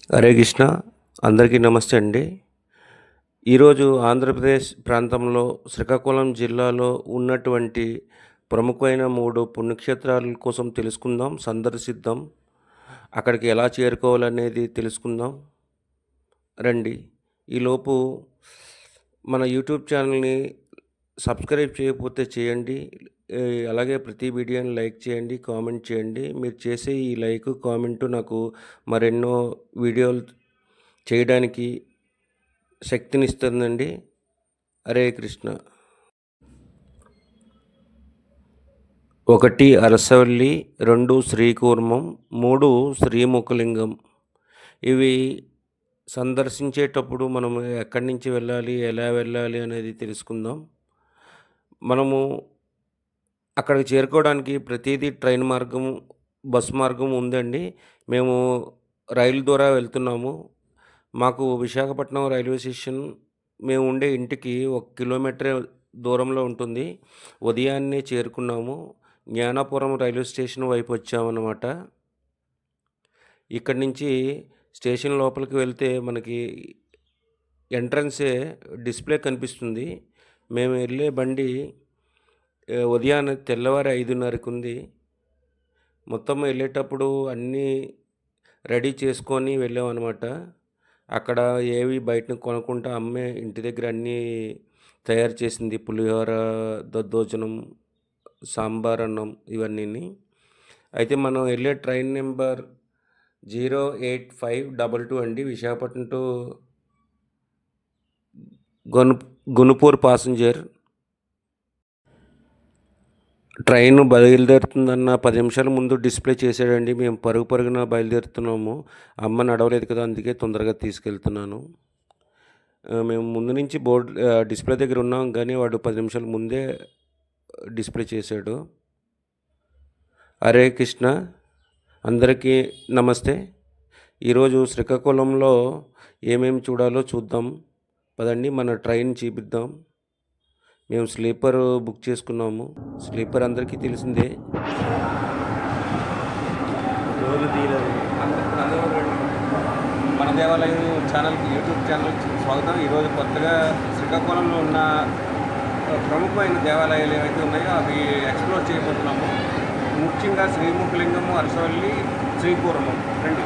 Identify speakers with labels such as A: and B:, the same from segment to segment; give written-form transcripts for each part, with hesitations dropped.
A: హరే కృష్ణ. అందరికీ నమస్తే అండి. ఈరోజు ఆంధ్రప్రదేశ్ ప్రాంతంలో శ్రీకాకుళం జిల్లాలో ఉన్నటువంటి ప్రముఖమైన 3 పుణ్యక్షేత్రాల కోసం తెలుసుకుందాం, సందర్శిద్దాం. అక్కడికి ఎలా చేరుకోవాలనేది తెలుసుకుందాం రండి. ఈలోపు మన యూట్యూబ్ ఛానల్ని సబ్స్క్రైబ్ చేయకపోతే చేయండి. అలాగే ప్రతి వీడియోని లైక్ చేయండి, కామెంట్ చేయండి. మీరు చేసే ఈ లైక్, కామెంటు నాకు మరెన్నో వీడియోలు చేయడానికి శక్తినిస్తుందండి. హరే కృష్ణ. 1 అరసవల్లి, 2 శ్రీకూర్మం, 3 శ్రీముఖలింగం. ఇవి సందర్శించేటప్పుడు మనం ఎక్కడి నుంచి వెళ్ళాలి, ఎలా వెళ్ళాలి అనేది తెలుసుకుందాం. మనము అక్కడికి చేరుకోవడానికి ప్రతిదీ ట్రైన్ మార్గం, బస్ మార్గం ఉందండి. మేము రైలు ద్వారా వెళ్తున్నాము. మాకు విశాఖపట్నం రైల్వే స్టేషన్ మేము ఉండే ఇంటికి 1 కిలోమీటర్ దూరంలో ఉంటుంది. ఉదయాన్నే చేరుకున్నాము. జ్ఞానాపురం రైల్వే స్టేషన్ వైపు వచ్చామన్నమాట. ఇక్కడి నుంచి స్టేషన్ లోపలికి వెళ్తే మనకి ఎంట్రన్సే డిస్ప్లే కనిపిస్తుంది. మేము వెళ్ళే బండి ఉదయాన్నే తెల్లవారి 5:30కి ఉంది. మొత్తం వెళ్ళేటప్పుడు అన్నీ రెడీ చేసుకొని వెళ్ళామన్నమాట. అక్కడ ఏవి బయటను కొనకుండా అమ్మే ఇంటి దగ్గర అన్నీ తయారు చేసింది. పులిహోర, దద్దోజనం, సాంబార్ అన్నం ఇవన్నీని. అయితే మనం వెళ్ళే ట్రైన్ నెంబర్ 08522 అండి. Visakhapatnam to Gunupur passenger. Train బయలుదేరుతుందన్న 10 నిమిషాల ముందు డిస్ప్లే చేశాడండి. మేము పరుగున బయలుదేరుతున్నాము. అమ్మ నడవలేదు కదా, అందుకే తొందరగా తీసుకెళ్తున్నాను. మేము ముందు నుంచి డిస్ప్లే దగ్గర ఉన్నాం, కానీ వాడు 10 నిమిషాల ముందే డిస్ప్లే చేశాడు. హరే కృష్ణ. అందరికీ నమస్తే. ఈరోజు శ్రీకాకుళంలో ఏమేమి చూడాలో చూద్దాం పదండి. మన ట్రైన్ చూపిద్దాం. మేము స్లీపర్ బుక్ చేసుకున్నాము. స్లీపర్ అందరికీ తెలిసిందే. మన దేవాలయం ఛానల్కి, యూట్యూబ్ ఛానల్కి స్వాగతం. ఈరోజు కొత్తగా శ్రీకాకుళంలో ఉన్న ప్రముఖమైన దేవాలయాలు ఏవైతే ఉన్నాయో అవి ఎక్స్ప్లోర్ చేయబోతున్నాము. ముఖ్యంగా శ్రీముఖలింగము, అరసవల్లి, శ్రీకూర్మం. రండి.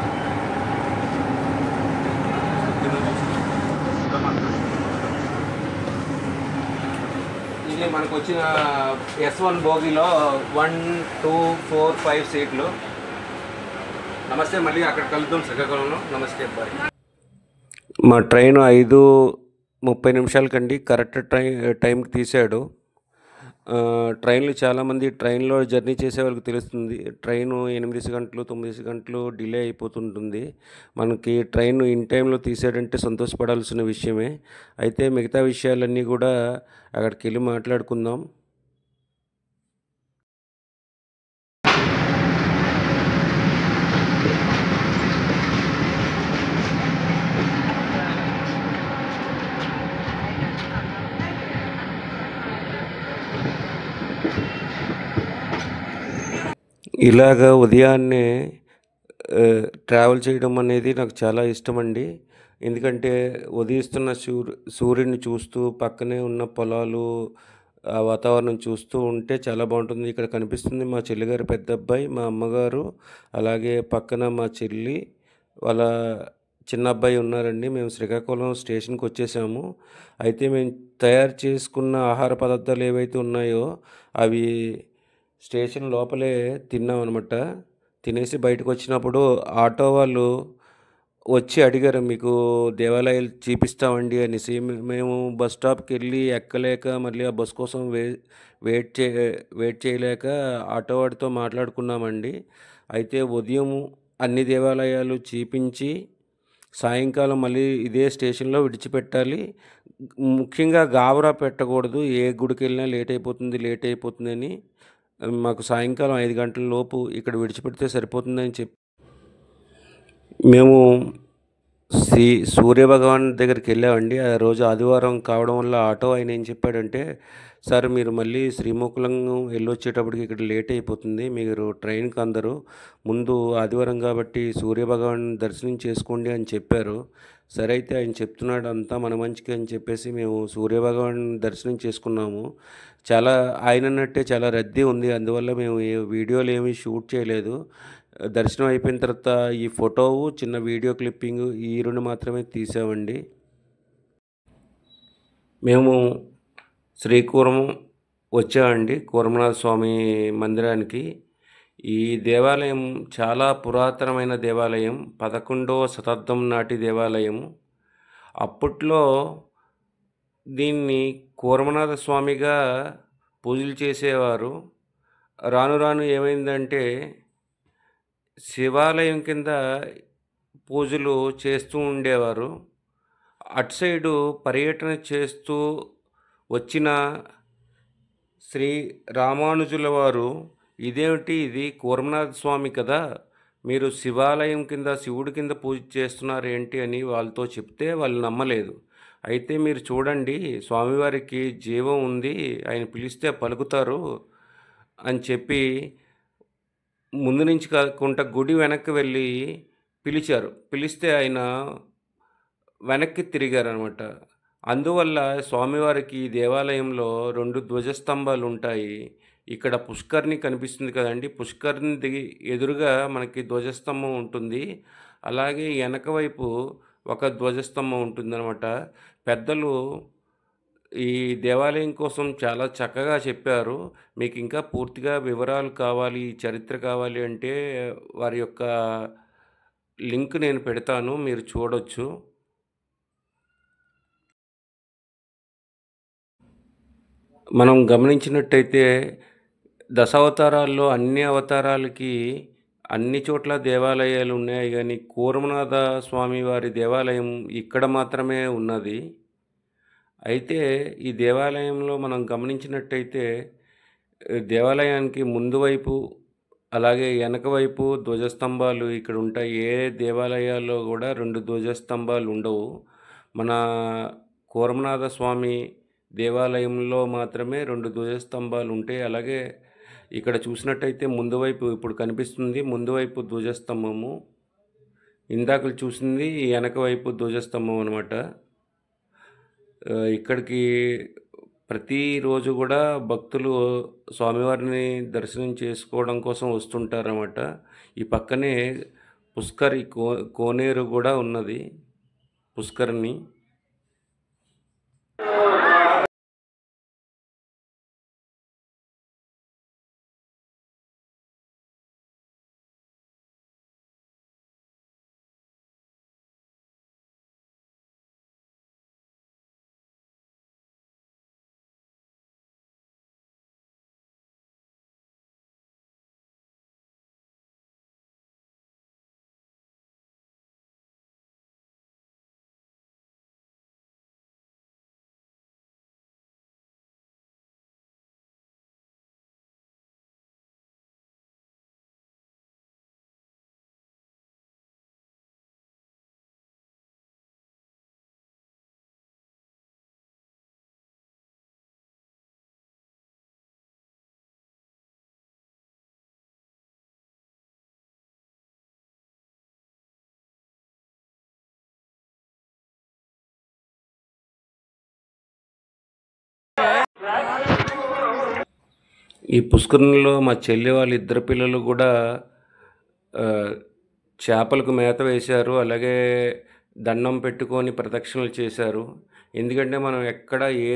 A: ఇది మనకు వచ్చిన S1 బోగిలో 1, 2, 4, 5 సీట్లు. నమస్తే. మళ్ళీ అక్కడ కలుద్దాం శ్రీకాకుళంలో. నమస్తే బాయ్. మా ట్రైన్ 5:30 కరెక్ట్ టైంకి తీశాడు. ట్రైన్లు చాలామంది ట్రైన్లో జర్నీ చేసే వాళ్ళకి తెలుస్తుంది. ట్రైను 8 గంటలు, 9 గంటలు డిలే అయిపోతుంటుంది. మనకి ట్రైన్ ఇన్ టైంలో తీసాడంటే సంతోషపడాల్సిన విషయమే. అయితే మిగతా విషయాలన్నీ కూడా అక్కడికి వెళ్ళి మాట్లాడుకుందాం. ఇలాగా ఉదయాన్నే ట్రావెల్ చేయడం అనేది నాకు చాలా ఇష్టమండి. ఎందుకంటే ఉదయిస్తున్న సూర్యుడిని చూస్తూ, పక్కనే ఉన్న పొలాలు, ఆ వాతావరణం చూస్తూ ఉంటే చాలా బాగుంటుంది. ఇక్కడ కనిపిస్తుంది మా చెల్లిగారి పెద్ద అబ్బాయి, మా అమ్మగారు, అలాగే పక్కన మా చెల్లి వాళ్ళ చిన్న అబ్బాయి ఉన్నారండి. మేము శ్రీకాకుళం స్టేషన్కి వచ్చేసాము. అయితే మేము తయారు చేసుకున్న ఆహార పదార్థాలు ఏవైతే ఉన్నాయో అవి స్టేషన్ లోపలే తిన్నామన్నమాట. తినేసి బయటకు వచ్చినప్పుడు ఆటో వాళ్ళు వచ్చి అడిగారు, మీకు దేవాలయాలు చూపిస్తామండి అనేసి. మేము బస్ స్టాప్కి వెళ్ళి ఎక్కలేక మళ్ళీ ఆ బస్ కోసం వెయిట్ చేయలేక ఆటో వాడితో మాట్లాడుకున్నామండి. అయితే ఉదయం అన్ని దేవాలయాలు చూపించి సాయంకాలం మళ్ళీ ఇదే స్టేషన్లో విడిచిపెట్టాలి. ముఖ్యంగా గాబరా పెట్టకూడదు. ఏ గుడికి వెళ్ళినా లేట్ అయిపోతుందని మాకు సాయంకాలం 5 గంటల లోపు ఇక్కడ విడిచిపెడితే సరిపోతుందని చెప్పి మేము శ్రీ సూర్యభగవాన్ దగ్గరికెళ్ళామండి. ఆ రోజు ఆదివారం కావడం వల్ల ఆటో ఆయన ఏం చెప్పాడంటే, "సార్ మీరు మళ్ళీ శ్రీముఖలం ఎళ్ళొచ్చేటప్పటికి ఇక్కడ లేట్ అయిపోతుంది. మీరు ట్రైన్‌కి అందరూ ముందు ఆదివారం కాబట్టి సూర్యభగవాన్ దర్శనం చేసుకోండి" అని చెప్పారు. సరే అయితే ఆయన చెప్తున్నాడు అంతా మన మంచికే అని చెప్పేసి మేము సూర్యభగవాన్ దర్శనం చేసుకున్నాము. చాలా ఆయనన్నట్టే చాలా రద్దీ ఉంది. అందువల్ల మేము వీడియోలేమి షూట్ చేయలేదు. దర్శనం అయిపోయిన తర్వాత ఈ ఫోటోవు, చిన్న వీడియో క్లిప్పింగు ఈ 2 మాత్రమే తీసామండి. మేము శ్రీకూర్మం వచ్చామండి. కూర్మనాథ స్వామి మందిరానికి. ఈ దేవాలయం చాలా పురాతనమైన దేవాలయం. 11వ శతాబ్దం నాటి దేవాలయం. అప్పట్లో దీన్ని కూర్మనాథ స్వామిగా పూజలు చేసేవారు. రాను రాను ఏమైందంటే శివాలయం కింద పూజలు చేస్తూ ఉండేవారు. అటు సైడు పర్యటన చేస్తూ వచ్చిన శ్రీ రామానుజుల వారు, ఇదేమిటి ఇది కూర్మనాథ స్వామి కదా! మీరు శివాలయం కింద శివుడి కింద పూజ చేస్తున్నారు ఏంటి అని వాళ్ళతో చెప్తే వాళ్ళు నమ్మలేదు. అయితే మీరు చూడండి స్వామివారికి జీవం ఉంది. ఆయన పిలిస్తే పలుకుతారు అని చెప్పి ముందు నుంచి కాకుండా గుడి వెనక్కి వెళ్ళి పిలిచారు. పిలిస్తే ఆయన వెనక్కి తిరిగారనమాట. అందువల్ల స్వామివారికి ఈ దేవాలయంలో 2 ధ్వజస్తంభాలుంటాయి. ఇక్కడ పుష్కరిణి కనిపిస్తుంది కదండీ! పుష్కరిణిది ఎదురుగా మనకి ధ్వజస్తంభం ఉంటుంది. అలాగే ఎనక వైపు ఒక ధ్వజస్తంభం ఉంటుందనమాట. పెద్దలు ఈ దేవాలయం కోసం చాలా చక్కగా చెప్పారు. మీకింకా పూర్తిగా వివరాలు కావాలి, చరిత్ర కావాలి అంటే వారి యొక్క లింక్ నేను పెడతాను. మీరు చూడొచ్చు. మనం గమనించినట్టయితే దశావతారాల్లో అన్ని అవతారాలకి అన్ని చోట్ల దేవాలయాలు ఉన్నాయి గానీ, కూర్మనాథ స్వామి వారి దేవాలయం ఇక్కడ మాత్రమే ఉన్నది. అయితే ఈ దేవాలయంలో మనం గమనించినట్టయితే దేవాలయానికి ముందు వైపు, అలాగే వెనక వైపు ధ్వజస్తంభాలు ఇక్కడ ఉంటాయి. ఏ దేవాలయాల్లో కూడా 2 ధ్వజస్తంభాలు ఉండవు. మన కూర్మనాథ స్వామి దేవాలయంలో మాత్రమే 2 ధ్వజస్తంభాలు ఉంటాయి. అలాగే ఇక్కడ చూసినట్టయితే ముందు వైపు ఇప్పుడు కనిపిస్తుంది ముందు వైపు ధ్వజస్తంభము. ఇందాకలు చూసింది వెనక వైపు ధ్వజస్తంభం అనమాట. ఇక్కడికి ప్రతిరోజు కూడా భక్తులు స్వామివారిని దర్శనం చేసుకోవడం కోసం వస్తుంటారన్నమాట. ఈ పక్కనే కోనేరు కూడా ఉన్నది. పుష్కరిణి. ఈ పుష్కరిణిలో మా చెల్లి వాళ్ళ ఇద్దరు పిల్లలు కూడా చేపలకు మేత వేశారు. అలాగే దండం పెట్టుకొని ప్రదక్షిణలు చేశారు. ఎందుకంటే మనం ఎక్కడ ఏ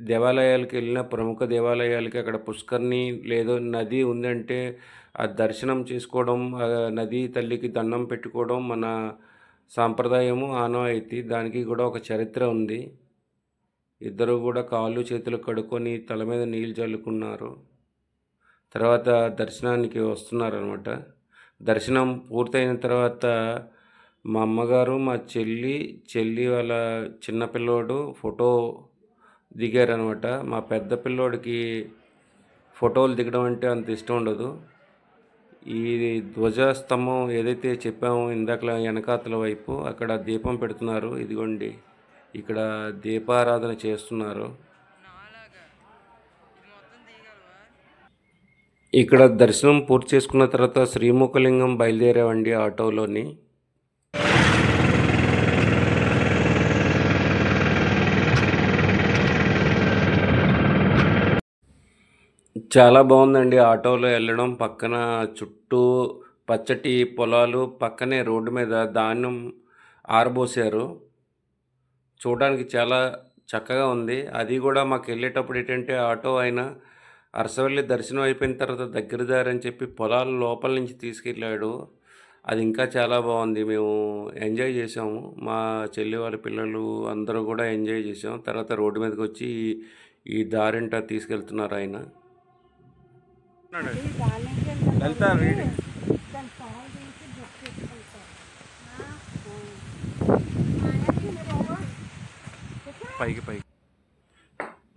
A: దేవాలయాలకి వెళ్ళినా ప్రముఖ దేవాలయాలకి అక్కడ పుష్కరిణి లేదో నది ఉందంటే ఆ దర్శనం చేసుకోవడం, నదీ తల్లికి దండం పెట్టుకోవడం మన సాంప్రదాయము, ఆనవాయితీ. దానికి కూడా ఒక చరిత్ర ఉంది. ఇద్దరు కూడా కాళ్ళు చేతులు కడుక్కొని తల మీద నీళ్ళు చల్లుకున్నారు. తర్వాత దర్శనానికి వస్తున్నారనమాట. దర్శనం పూర్తయిన తర్వాత మా అమ్మగారు, మా చెల్లి వాళ్ళ చిన్న పిల్లోడు ఫోటో దిగారనమాట. మా పెద్ద పిల్లోడికి ఫోటోలు దిగడం అంటే అంత ఇష్టం ఉండదు. ఈ ధ్వజస్తంభం ఏదైతే చెప్పామో ఇందాకలా వెనకాతల వైపు అక్కడ దీపం పెడుతున్నారు. ఇదిగోండి ఇక్కడ దీపారాధన చేస్తున్నారు. ఇక్కడ దర్శనం పూర్తి చేసుకున్న తర్వాత శ్రీముఖలింగం బయలుదేరామండి ఆటోలోని. చాలా బాగుందండి ఆటోలో వెళ్ళడం. పక్కన చుట్టూ పచ్చటి పొలాలు, పక్కనే రోడ్డు మీద ధాన్యం ఆరబోసారు. చూడడానికి చాలా చక్కగా ఉంది. అది కూడా మాకు వెళ్ళేటప్పుడు ఏంటంటే ఆటో ఆయన అరసవల్లి దర్శనం అయిపోయిన తర్వాత దగ్గర దారి అని చెప్పి పొలాల లోపల నుంచి తీసుకెళ్ళాడు. అది ఇంకా చాలా బాగుంది. మేము ఎంజాయ్ చేసాము. మా చెల్లి వాళ్ళ పిల్లలు అందరూ కూడా ఎంజాయ్ చేసాం. తర్వాత రోడ్డు మీదకి వచ్చి ఈ దారింట తీసుకెళ్తున్నారు ఆయన.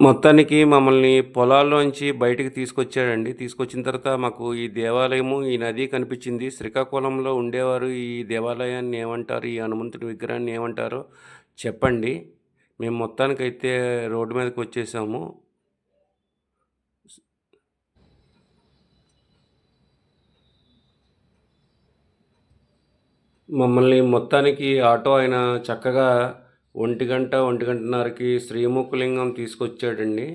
A: మొత్తానికి మమ్మల్ని పొలాల్లోంచి బయటికి తీసుకొచ్చాడండి. తీసుకొచ్చిన తర్వాత మాకు ఈ దేవాలయము, ఈ నది కనిపించింది. శ్రీకాకుళంలో ఉండేవారు ఈ దేవాలయాన్ని ఏమంటారు, ఈ హనుమంతుడి విగ్రహాన్ని ఏమంటారో చెప్పండి. మేము మొత్తానికైతే రోడ్డు మీదకి వచ్చేసాము. మమ్మల్ని మొత్తానికి ఆటో ఆయన చక్కగా 1:00-1:30కి శ్రీముఖలింగం తీసుకొచ్చాడండి.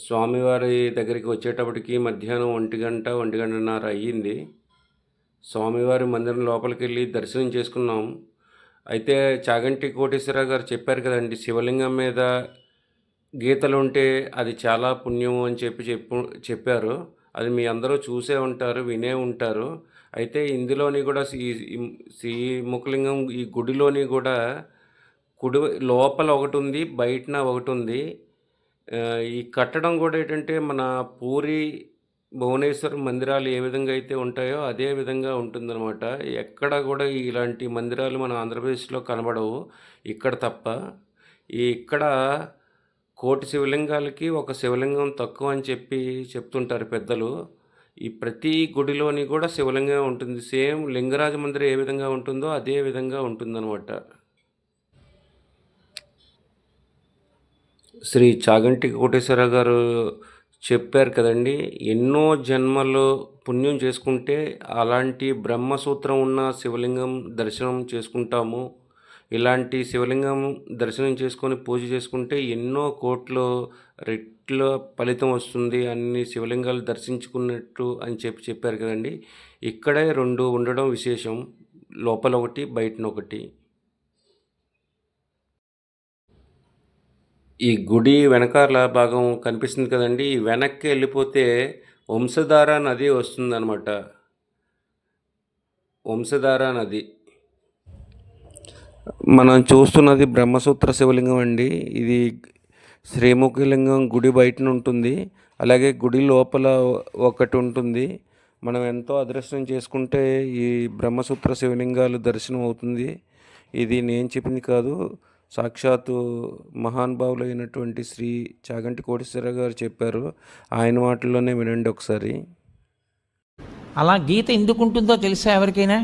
A: స్వామివారి దగ్గరికి వచ్చేటప్పటికి మధ్యాహ్నం 1:00-1:30 అయ్యింది. స్వామివారి మందిరం లోపలికి వెళ్ళి దర్శనం చేసుకున్నాం. అయితే చాగంటి కోటేశ్వరరావు గారు చెప్పారు కదండి, శివలింగం మీద గీతలు ఉంటే అది చాలా పుణ్యం అని చెప్పారు. అది మీ అందరూ చూసే ఉంటారు, వినే ఉంటారు. అయితే ఇందులోని కూడా శ్రీముఖలింగం ఈ గుడిలోని కూడా కుడి లోపల ఒకటి ఉంది, బయటన ఒకటి ఉంది. ఈ కట్టడం కూడా ఏంటంటే మన పూరి భువనేశ్వర్ మందిరాలు ఏ విధంగా అయితే ఉంటాయో అదే విధంగా ఉంటుందన్నమాట. ఎక్కడ కూడా ఇలాంటి మందిరాలు మన ఆంధ్రప్రదేశ్లో కనబడవు, ఇక్కడ తప్ప. ఇక్కడ కోటి శివలింగాలకి ఒక శివలింగం తక్కువ అని చెప్తుంటారు పెద్దలు. ఈ ప్రతి గుడిలోని కూడా శివలింగం ఉంటుంది. సేమ్ లింగరాజ మందిరం ఏ విధంగా ఉంటుందో అదే విధంగా ఉంటుందన్నమాట. శ్రీ చాగంటి కోటేశ్వరరావు గారు చెప్పారు కదండి, ఎన్నో జన్మలు పుణ్యం చేసుకుంటే అలాంటి బ్రహ్మసూత్రం ఉన్న శివలింగం దర్శనం చేసుకుంటాము. ఇలాంటి శివలింగం దర్శనం చేసుకొని పూజ చేసుకుంటే ఎన్నో కోట్ల రెట్ల ఫలితం వస్తుంది, అన్ని శివలింగాలు దర్శించుకున్నట్టు అని చెప్పారు కదండి. ఇక్కడే 2 ఉండడం విశేషం, లోపల ఒకటి బయటన ఒకటి. ఈ గుడి వెనకాల భాగం కనిపిస్తుంది కదండి, ఈ వెనక్కి వెళ్ళిపోతే వంశధార నది వస్తుందన్నమాట. వంశధార నది మనం చూస్తున్నది బ్రహ్మసూత్ర శివలింగం అండి. ఇది శ్రీముఖలింగం గుడి బయటన ఉంటుంది, అలాగే గుడి లోపల ఒకటి ఉంటుంది. మనం ఎంతో అదృష్టం చేసుకుంటే ఈ బ్రహ్మసూత్ర శివలింగాలు దర్శనం అవుతుంది. ఇది నేను చెప్పింది కాదు, సాక్షాత్తు మహానుభావులైనటువంటి శ్రీ చాగంటి కోటేశ్వరరావు గారు చెప్పారు. ఆయన మాటల్లోనే వినండి ఒకసారి.
B: అలా గీత ఎందుకు ఉంటుందో తెలుసా ఎవరికైనా?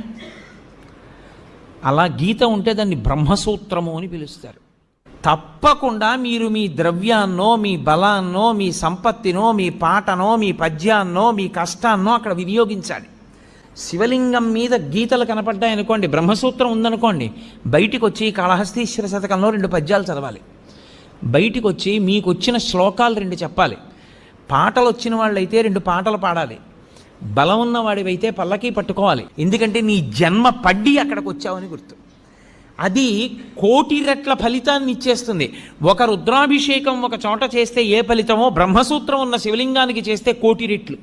B: అలా గీత ఉంటే దాన్ని బ్రహ్మసూత్రము అని పిలుస్తారు. తప్పకుండా మీరు మీ ద్రవ్యాన్నో, మీ బలాన్నో, మీ సంపత్తినో, మీ పాటనో, మీ పద్యాన్నో, మీ కష్టాన్నో అక్కడ వినియోగించాలి. శివలింగం మీద గీతలు కనపడ్డాయనుకోండి, బ్రహ్మసూత్రం ఉందనుకోండి, బయటికి వచ్చి కాళహస్తీశ్వర శతకంలో 2 పద్యాలు చదవాలి. బయటికి వచ్చి మీకు వచ్చిన శ్లోకాలు 2 చెప్పాలి. పాటలు వచ్చిన వాళ్ళైతే 2 పాటలు పాడాలి. బలం ఉన్నవాడివైతే పల్లకి పట్టుకోవాలి. ఎందుకంటే నీ జన్మ పడ్డి అక్కడికి వచ్చావని గుర్తు. అది కోటి రెట్ల ఫలితాన్ని ఇచ్చేస్తుంది. ఒక రుద్రాభిషేకం ఒక చోట చేస్తే ఏ ఫలితమో బ్రహ్మసూత్రం ఉన్న శివలింగానికి చేస్తే కోటి రెట్లు.